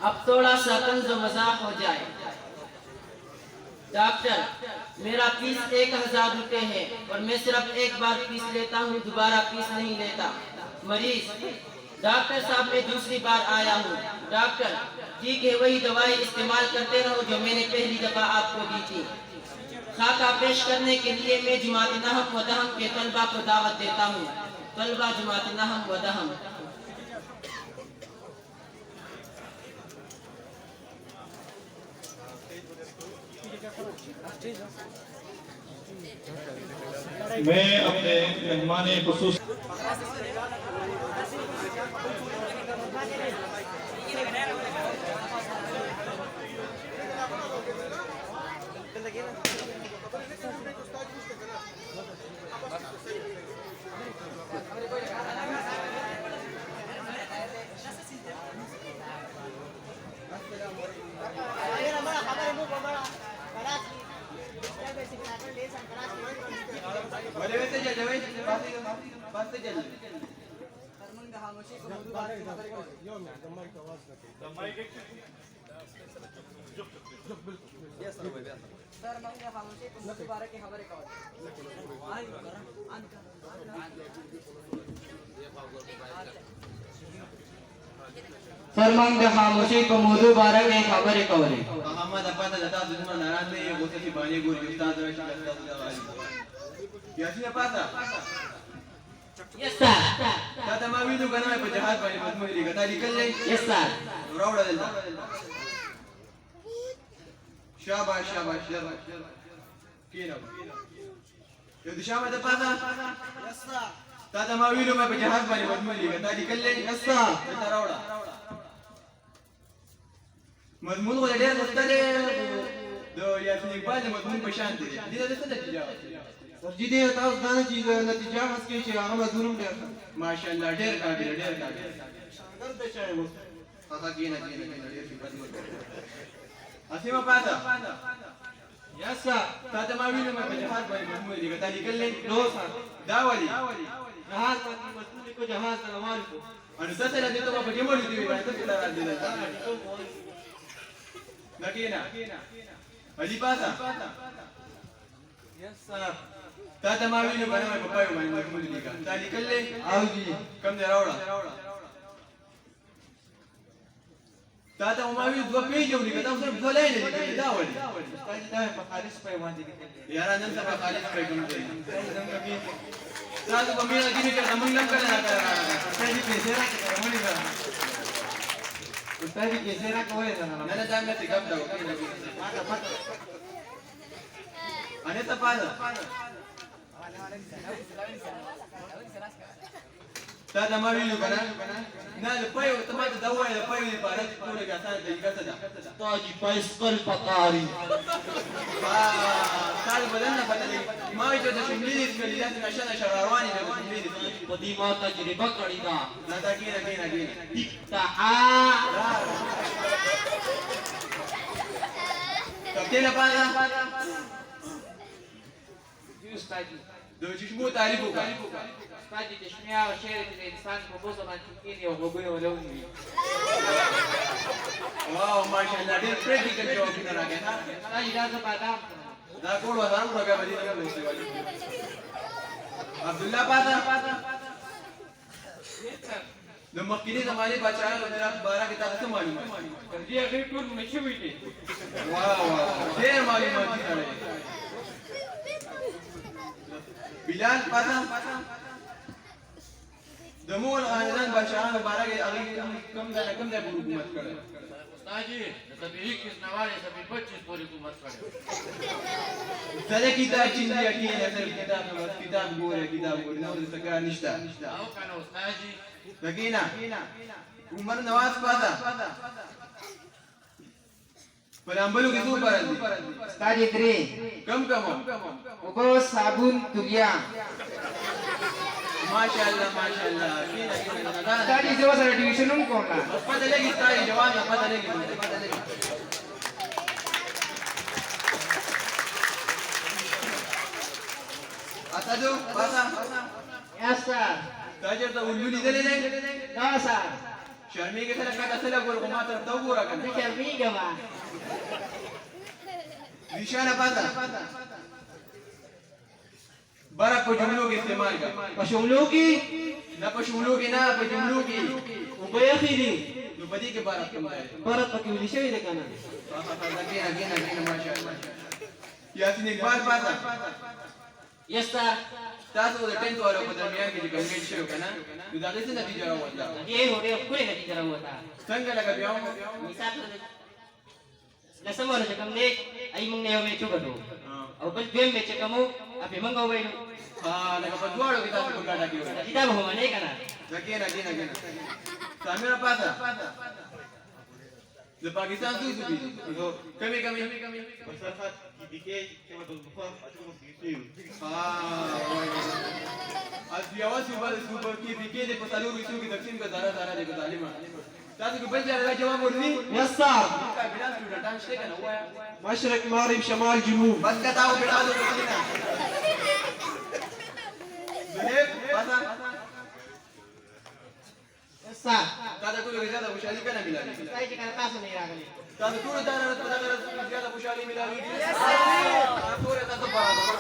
अब थोड़ा सा तंज मजाक हो जाए। डॉक्टर, मेरा फीस 1000 रुपए है और मैं सिर्फ एक बार फीस लेता हूँ, दोबारा फीस नहीं लेता। मरीज, डॉक्टर साहब मैं दूसरी बार आया हूँ। डॉक्टर, ठीक है, वही दवाई इस्तेमाल करते रहो जो मैंने पहली दफा आपको दी थी। खाका पेश करने के लिए मैं जमात नहम व दहम के तलबा को दावत देता हूँ। तलबा जमात नहम व दहम। मैं अपने मेहमान खुसूस फरमान खामोशी को मौजू बारक एक खबर कवरे Muhammad apa tak datang semua naran ni bos si banyak guru ustaz dan ustaz wali. Ya sini apa tak? Yes sir Kata mawi tu kan mai penjahat bani madmu ni kata dikal ni. Yes sir Rawda delta. Shabash shabash shabash. Kina. Yo di shama ta pata? Yes sir. Kata mawi tu mai penjahat bani madmu ni kata dikal ni. Yes sir. Kata rawda. مضمون ولا غير مختلف دو ياسين اقبال مضمون بشان دي دي ده څه نتیجه سرجی دې تاسو دا چې نتیجه حاصل کړئ چې هغه مضمون ډېر ماشاء الله ډېر قابل ډېر قابل څنګه ته شای وو هغه کینه ډېر صفات اسمه پاتا یاسا تا ته ما وینم په جهاد باندې مضمون دي کته لیکل نو دا ولی جهاز باندې مضمون کو جهاز د امال کو ان تاسو له دې ته په دې مړ دي وایي ته لا راځي نکینا علي پاتا یسا تا ته ما وینم باندې په پایو باندې مضمون دي کا لیکل او جی کم دی راوړه تا ته ما وی دوه پیجو لیکه تاسو صرف دوه لاینه لیکل دا ولي استاد دا په خالص په باندې لیکل یارا نن سبا خالص په کوم دی تاسو په میرا کې چې موږ لم کړه نه کړه استاد دې پیسې راکړه مونږ نه استاد دې پیسې راکوي نه نه دا مې څنګه دا وکړه پاکه پاکه انه ته پاده تا دا ما ویلو کنه نه د پيو ته ما ته وایي د پيو عبارت ټول غاټه د ګټه ده تاجي پایسکل پکاري تعال بدلنا بدل ما وجد شملي كليات عشان شرارواني ده شملي په دې ما تجربه کړې ده لا دا کینا افتحا کپتین پاده استاد دو چشمو تعریف وکړه استاد دې شمیا او شعر د انسان په بوزه باندې کېږي او وګړي ولونی واو ماشاءالله ډېر پریکټیکل جواب راغی ها دا اجازه بادام دا کول وزارم راغی باندې نه وایي عبد الله پاده د مخکینی زمانه بچایانو د بارا کې تاسو معلومه دې هغه ټول مشوي دي واو ډېر معلومات دي بلال پاده د مول خاندان بچایانو بارا کې هغه کم ځای په حکومت کړی استاجی د طبيعي کس نواله سبي 25 پورې حکومت کړي زده کتاب چیندي اکی نه صرف کتاب ګوره نو څه کار نشته او کنه استاجی لکینا عمر نواز پادا پرامبلو کې څو پرد استاد درې کم وګو صابون تولیا ماشاءالله کینا استاد دې زو سره ډیویژن هم کوم نه پته لګی ستای جواب پته لګی اتادو پاسا یس سر تاجر ته ولولي دلې نه دا سر شرميږي سره کاته سره ګور کومه تر تو ګور کنه شرمېږه ما نشانه پاتا برا په جملو کې استعمال کا په شملو کې نه په شملو کې نه په جملو کې اوبه یخې دي نو بدی کې بارا کوم دی برد پکې ویلې شوې ده که نه اگین ماشاءالله یاسین اقبال پاتا یس سر تاسو د 10th والو په درمیان کې چې کمپلیټ شوی کنه نو دا څه نتیجه راوړل هغې هو ډېره ښکلې نتیجه راووته څنګه لګا بیا مثال لسم والا چې کوم دی ای موږ نه یو میچ وکړو او بل دویم میچ چې کوم و هغې موږ وویلو ها لکه په دواړو کې تاسو په ګډه کې وکړه کتاب هو منې که نه اگین سامira پاتا د پاکستان څو دي کمی Masyarakat ibigay kay matulungan at kumagisiw. البياوات سوبر كي بيكي دي بتالو ريسو کی تقسیم کا دارا دارا دے کو ظالما تاسو کو بل جگہ جواب ورني يس سر کا بلا سٹوډنټ شته کنه وای مشرق مغرب شمال جنوب بس کتاو بلا دو کتنا دلیپ پاسا یس سر تاسو ټول کې زیاده خوشالي کنه ملالي ستاسو چې کله تاسو نه راغلي تاسو ټول دارا زیاده خوشالي ملالي ټول تاسو برابر